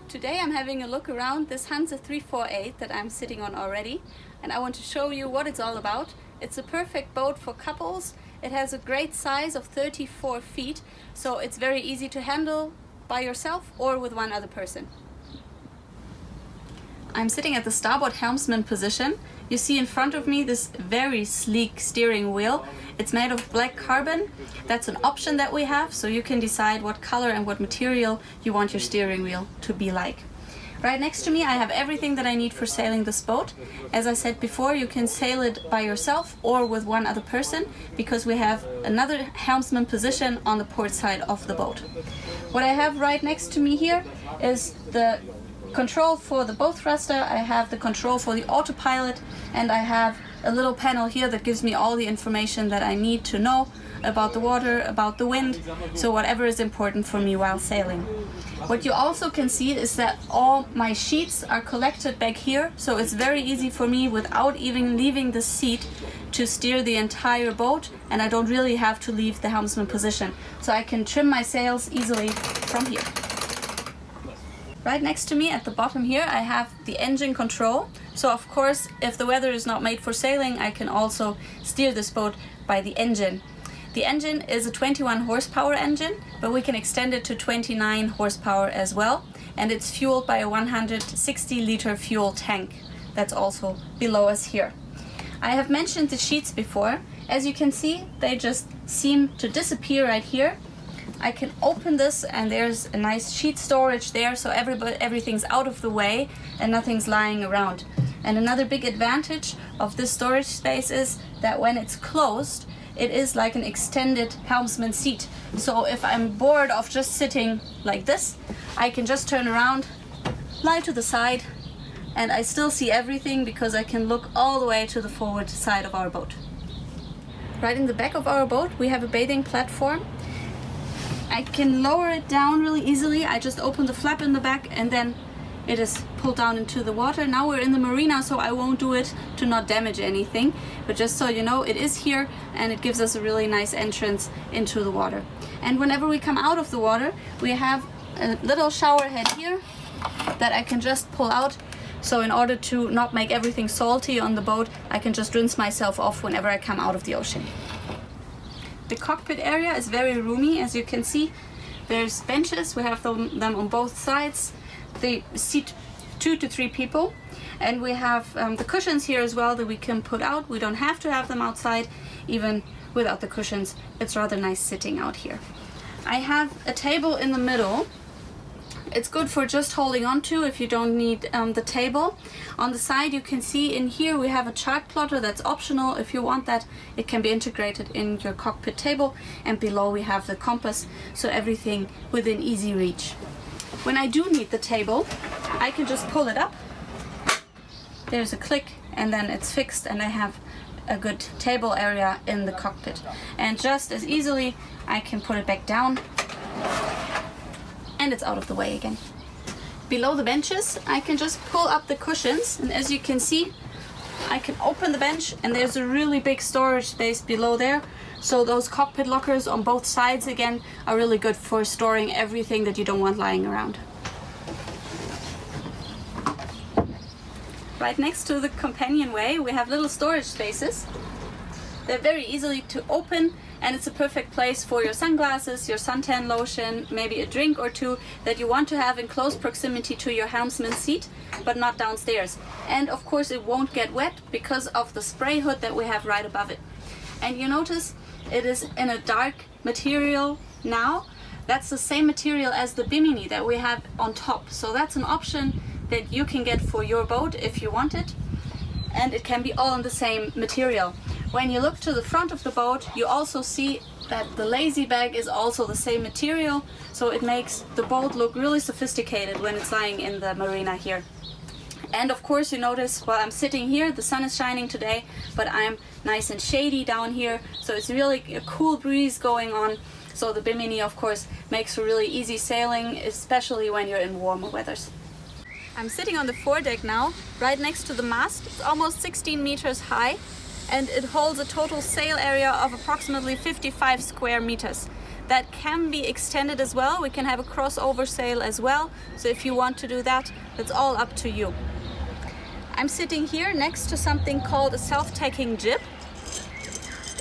Today I'm having a look around this Hanse 348 that I'm sitting on already, and I want to show you what it's all about. It's a perfect boat for couples. It has a great size of 34 feet, so it's very easy to handle by yourself or with one other person. I'm sitting at the starboard helmsman position. You see in front of me this very sleek steering wheel. It's made of black carbon. That's an option that we have, so you can decide what color and what material you want your steering wheel to be like. Right next to me I have everything that I need for sailing this boat. As I said before, you can sail it by yourself or with one other person, because we have another helmsman position on the port side of the boat. What I have right next to me here is the control for the bow thruster. I have the control for the autopilot, and I have a little panel here that gives me all the information that I need to know about the water, about the wind, so whatever is important for me while sailing. What you also can see is that all my sheets are collected back here, so it's very easy for me without even leaving the seat to steer the entire boat, and I don't really have to leave the helmsman position, so I can trim my sails easily from here. Right next to me at the bottom here I have the engine control. So of course, if the weather is not made for sailing, I can also steer this boat by the engine. The engine is a 21 horsepower engine, but we can extend it to 29 horsepower as well. And it's fueled by a 160 liter fuel tank that's also below us here. I have mentioned the sheets before. As you can see, they just seem to disappear right here. I can open this and there's a nice sheet storage there, so everything's out of the way and nothing's lying around. And another big advantage of this storage space is that when it's closed, it is like an extended helmsman seat. So if I'm bored of just sitting like this, I can just turn around, lie to the side, and I still see everything because I can look all the way to the forward side of our boat. Right in the back of our boat we have a bathing platform. I can lower it down really easily. I just open the flap in the back and then it is pulled down into the water. Now we're in the marina, so I won't do it to not damage anything, but just so you know, it is here and it gives us a really nice entrance into the water. And whenever we come out of the water, we have a little shower head here that I can just pull out. So in order to not make everything salty on the boat, I can just rinse myself off whenever I come out of the ocean. The cockpit area is very roomy, as you can see. There's benches, we have them on both sides. They seat 2 to 3 people. And we have the cushions here as well that we can put out. We don't have to have them outside, even without the cushions. It's rather nice sitting out here. I have a table in the middle. It's good for just holding on to if you don't need the table. On the side you can see in here we have a chart plotter that's optional. If you want that, it can be integrated in your cockpit table. And below we have the compass, so everything within easy reach. When I do need the table, I can just pull it up. There's a click and then it's fixed, and I have a good table area in the cockpit. And just as easily I can put it back down and it's out of the way again. Below the benches I can just pull up the cushions, and as you can see I can open the bench and there's a really big storage space below there. So those cockpit lockers on both sides again are really good for storing everything that you don't want lying around. Right next to the companionway we have little storage spaces. They're very easily to open, and it's a perfect place for your sunglasses, your suntan lotion, maybe a drink or two that you want to have in close proximity to your helmsman seat, but not downstairs. And of course it won't get wet because of the spray hood that we have right above it. And you notice it is in a dark material now. That's the same material as the bimini that we have on top. So that's an option that you can get for your boat if you want it. And it can be all in the same material. When you look to the front of the boat, you also see that the lazy bag is also the same material, so it makes the boat look really sophisticated when it's lying in the marina here. And of course you notice while I'm sitting here, the sun is shining today, but I'm nice and shady down here, so it's really a cool breeze going on. So the bimini of course makes for really easy sailing, especially when you're in warmer weathers. I'm sitting on the foredeck now, right next to the mast. It's almost 16 meters high and it holds a total sail area of approximately 55 square meters. that can be extended as well. We can have a crossover sail as well. So if you want to do that, it's all up to you. I'm sitting here next to something called a self-tacking jib.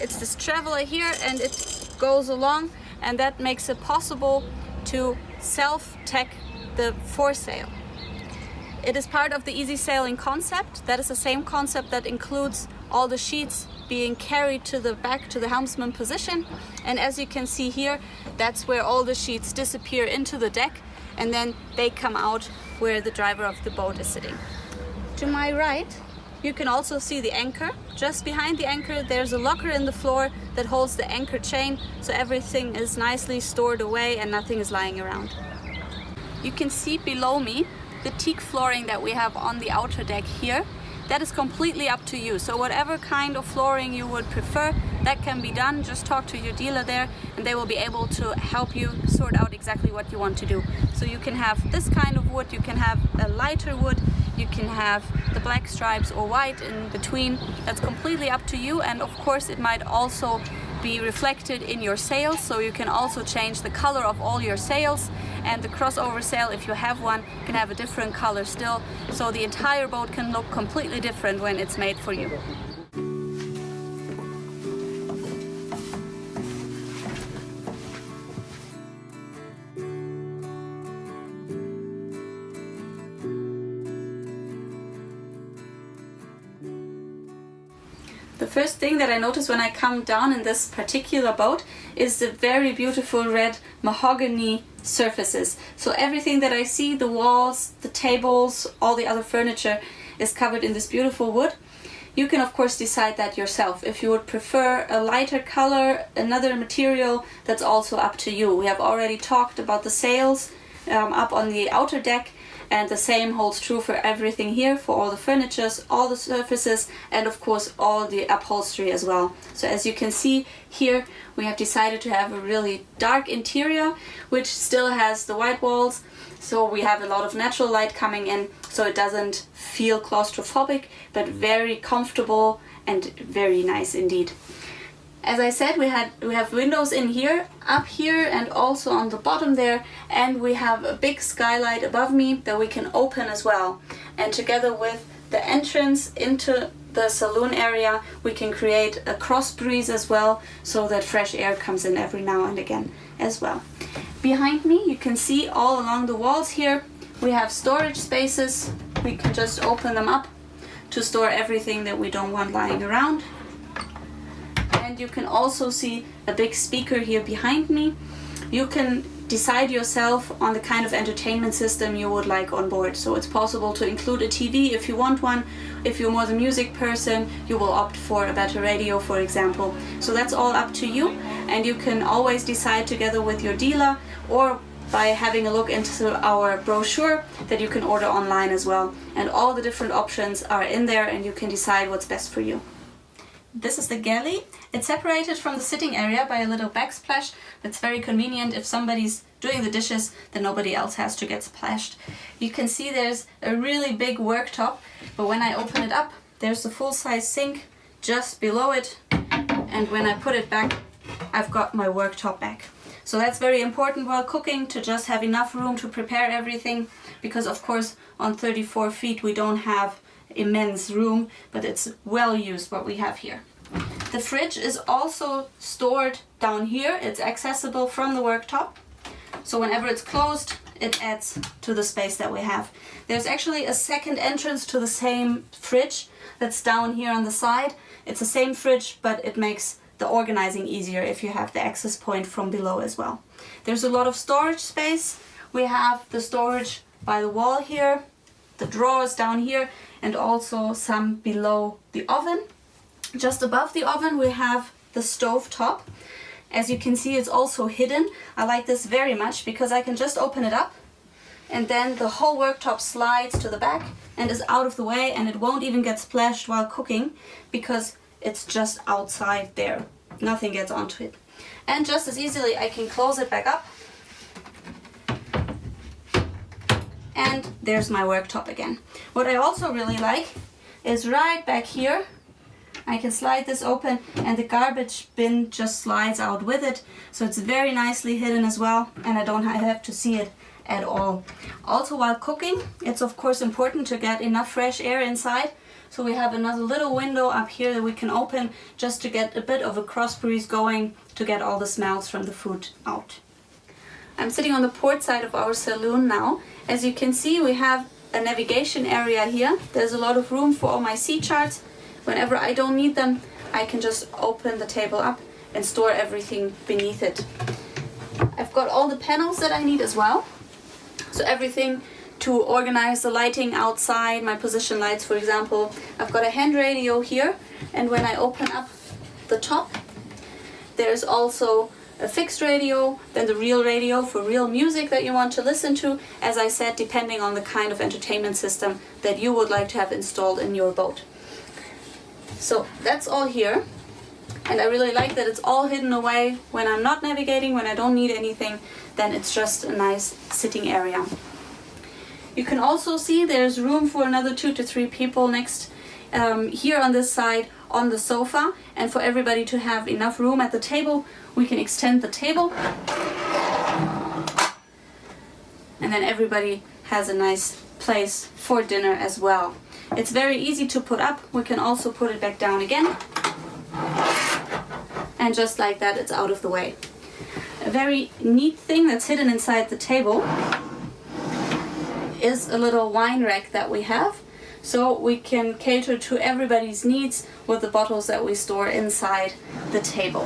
It's this traveler here and it goes along, and that makes it possible to self-tack the foresail. It is part of the easy sailing concept. That is the same concept that includes all the sheets being carried to the back to the helmsman position. And as you can see here, that's where all the sheets disappear into the deck, and then they come out where the driver of the boat is sitting. To my right, you can also see the anchor. Just behind the anchor, there's a locker in the floor that holds the anchor chain, so everything is nicely stored away and nothing is lying around. You can see below me the teak flooring that we have on the outer deck here. That is completely up to you. So whatever kind of flooring you would prefer, that can be done. Just talk to your dealer there and they will be able to help you sort out exactly what you want to do. So you can have this kind of wood, you can have a lighter wood, you can have the black stripes or white in between. That's completely up to you, and of course it might also be reflected in your sails, so you can also change the color of all your sails, and the crossover sail, if you have one, can have a different color still, so the entire boat can look completely different when it's made for you. The first thing that I notice when I come down in this particular boat is the very beautiful red mahogany surfaces. So everything that I see, the walls, the tables, all the other furniture is covered in this beautiful wood. You can of course decide that yourself. If you would prefer a lighter color, another material, that's also up to you. We have already talked about the sails up on the outer deck, and the same holds true for everything here, for all the furnitures, all the surfaces, and of course all the upholstery as well. So as you can see here, we have decided to have a really dark interior, which still has the white walls, so we have a lot of natural light coming in, so it doesn't feel claustrophobic, but very comfortable and very nice indeed. As I said, we have windows in here, up here, and also on the bottom there, and we have a big skylight above me that we can open as well. And together with the entrance into the saloon area, we can create a cross breeze as well, so that fresh air comes in every now and again as well. Behind me, you can see all along the walls here, we have storage spaces. We can just open them up to store everything that we don't want lying around. And you can also see a big speaker here behind me. You can decide yourself on the kind of entertainment system you would like on board. So it's possible to include a TV if you want one. If you're more the music person, you will opt for a better radio, for example. So that's all up to you, and you can always decide together with your dealer or by having a look into our brochure that you can order online as well. And all the different options are in there, and you can decide what's best for you. This is the galley. It's separated from the sitting area by a little backsplash. That's very convenient if somebody's doing the dishes, then nobody else has to get splashed. You can see there's a really big worktop, but when I open it up, there's the full-size sink just below it, and when I put it back, I've got my worktop back. So that's very important while cooking, to just have enough room to prepare everything, because of course on 34 feet we don't have immense room, but it's well used what we have here. The fridge is also stored down here. It's accessible from the worktop, so whenever it's closed it adds to the space that we have. There's actually a second entrance to the same fridge that's down here on the side. It's the same fridge, but it makes the organizing easier if you have the access point from below as well. There's a lot of storage space. We have the storage by the wall here, the drawers down here, and also some below the oven. Just above the oven we have the stove top. As you can see, it's also hidden. I like this very much because I can just open it up and then the whole worktop slides to the back and is out of the way, and it won't even get splashed while cooking because it's just outside there. Nothing gets onto it. And just as easily I can close it back up, and there's my worktop again. What I also really like is right back here I can slide this open and the garbage bin just slides out with it. So it's very nicely hidden as well, and I don't have to see it at all. Also, while cooking, it's of course important to get enough fresh air inside. So we have another little window up here that we can open just to get a bit of a cross breeze going to get all the smells from the food out. I'm sitting on the port side of our saloon now. As you can see, we have a navigation area here. There's a lot of room for all my sea charts. Whenever I don't need them, I can just open the table up and store everything beneath it. I've got all the panels that I need as well. So everything to organize the lighting outside, my position lights for example. I've got a hand radio here, and when I open up the top, there's also a fixed radio, then the real radio for real music that you want to listen to, as I said, depending on the kind of entertainment system that you would like to have installed in your boat. So that's all here, and I really like that it's all hidden away. When I'm not navigating, when I don't need anything, then it's just a nice sitting area. You can also see there's room for another 2 to 3 people next here on this side on the sofa, and for everybody to have enough room at the table, we can extend the table, and then everybody has a nice place for dinner as well. It's very easy to put up. We can also put it back down again, and just like that, it's out of the way. A very neat thing that's hidden inside the table is a little wine rack that we have, so we can cater to everybody's needs with the bottles that we store inside the table.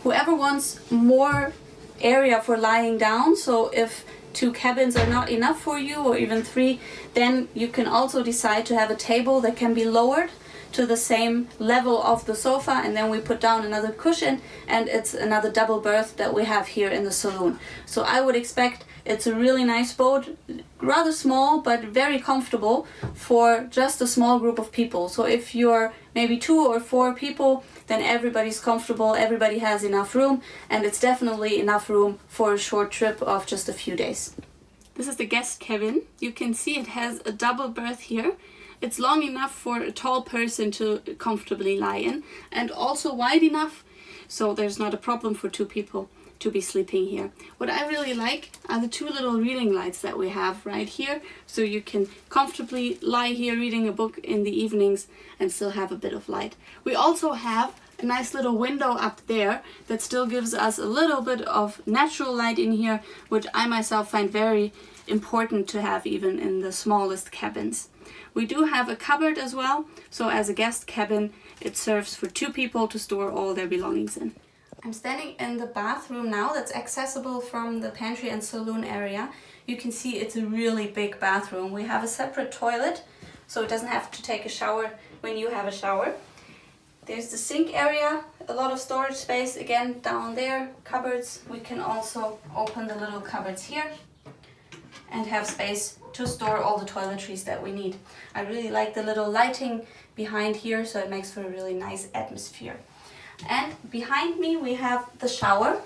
Whoever wants more area for lying down, so if 2 cabins are not enough for you, or even 3, then you can also decide to have a table that can be lowered to the same level of the sofa, and then we put down another cushion, and it's another double berth that we have here in the saloon. So I would expect it's a really nice boat, rather small but very comfortable for just a small group of people. So if you're maybe 2 or 4 people, then everybody's comfortable, everybody has enough room, and it's definitely enough room for a short trip of just a few days. This is the guest cabin. You can see it has a double berth here. It's long enough for a tall person to comfortably lie in, and also wide enough so there's not a problem for 2 people to be sleeping here. What I really like are the 2 little reading lights that we have right here, so you can comfortably lie here reading a book in the evenings and still have a bit of light. We also have a nice little window up there that still gives us a little bit of natural light in here, which I myself find very important to have even in the smallest cabins. We do have a cupboard as well, so as a guest cabin it serves for 2 people to store all their belongings in. I'm standing in the bathroom now that's accessible from the pantry and saloon area. You can see it's a really big bathroom. We have a separate toilet, so it doesn't have to take a shower when you have a shower. There's the sink area, a lot of storage space again down there, cupboards. We can also open the little cupboards here and have space to store all the toiletries that we need. I really like the little lighting behind here, so it makes for a really nice atmosphere. And behind me we have the shower.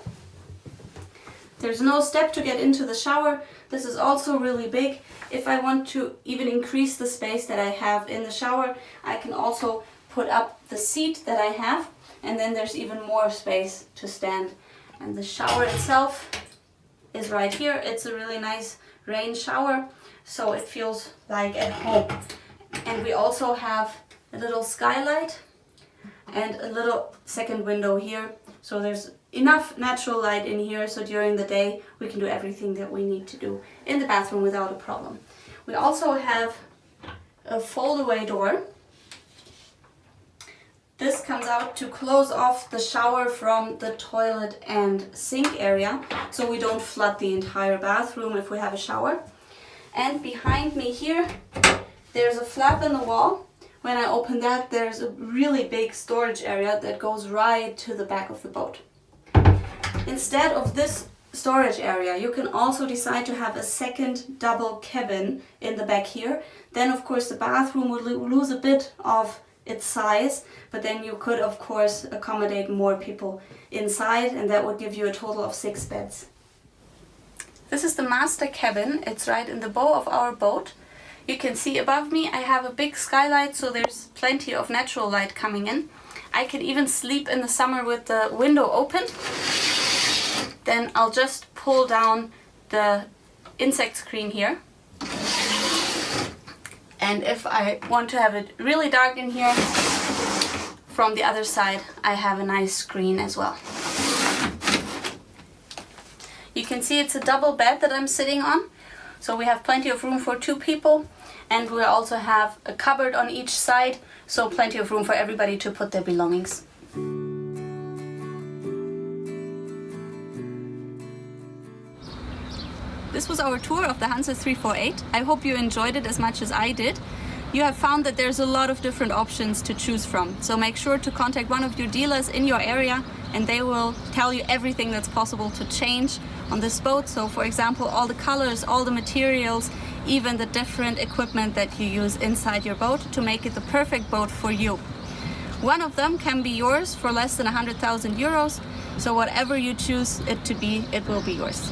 There's no step to get into the shower. This is also really big. If I want to even increase the space that I have in the shower, I can also put up the seat that I have, and then there's even more space to stand. And the shower itself is right here. It's a really nice rain shower, so it feels like at home. And we also have a little skylight and a little second window here, so there's enough natural light in here, so during the day we can do everything that we need to do in the bathroom without a problem. We also have a fold-away door. This comes out to close off the shower from the toilet and sink area, so we don't flood the entire bathroom if we have a shower. And behind me here there's a flap in the wall. When I open that, there's a really big storage area that goes right to the back of the boat. Instead of this storage area, you can also decide to have a second double cabin in the back here. Then of course the bathroom would lose a bit of its size, but then you could of course accommodate more people inside, and that would give you a total of 6 beds. This is the master cabin. It's right in the bow of our boat. You can see above me I have a big skylight, so there's plenty of natural light coming in. I can even sleep in the summer with the window open. Then I'll just pull down the insect screen here. And if I want to have it really dark in here, from the other side I have a nice screen as well. You can see it's a double bed that I'm sitting on, so we have plenty of room for 2 people, and we also have a cupboard on each side, so plenty of room for everybody to put their belongings. This was our tour of the Hanse 348. I hope you enjoyed it as much as I did. You have found that there's a lot of different options to choose from, so make sure to contact one of your dealers in your area and they will tell you everything that's possible to change on this boat. So for example, all the colors, all the materials, even the different equipment that you use inside your boat to make it the perfect boat for you. One of them can be yours for less than 100,000 euros, so whatever you choose it to be, it will be yours.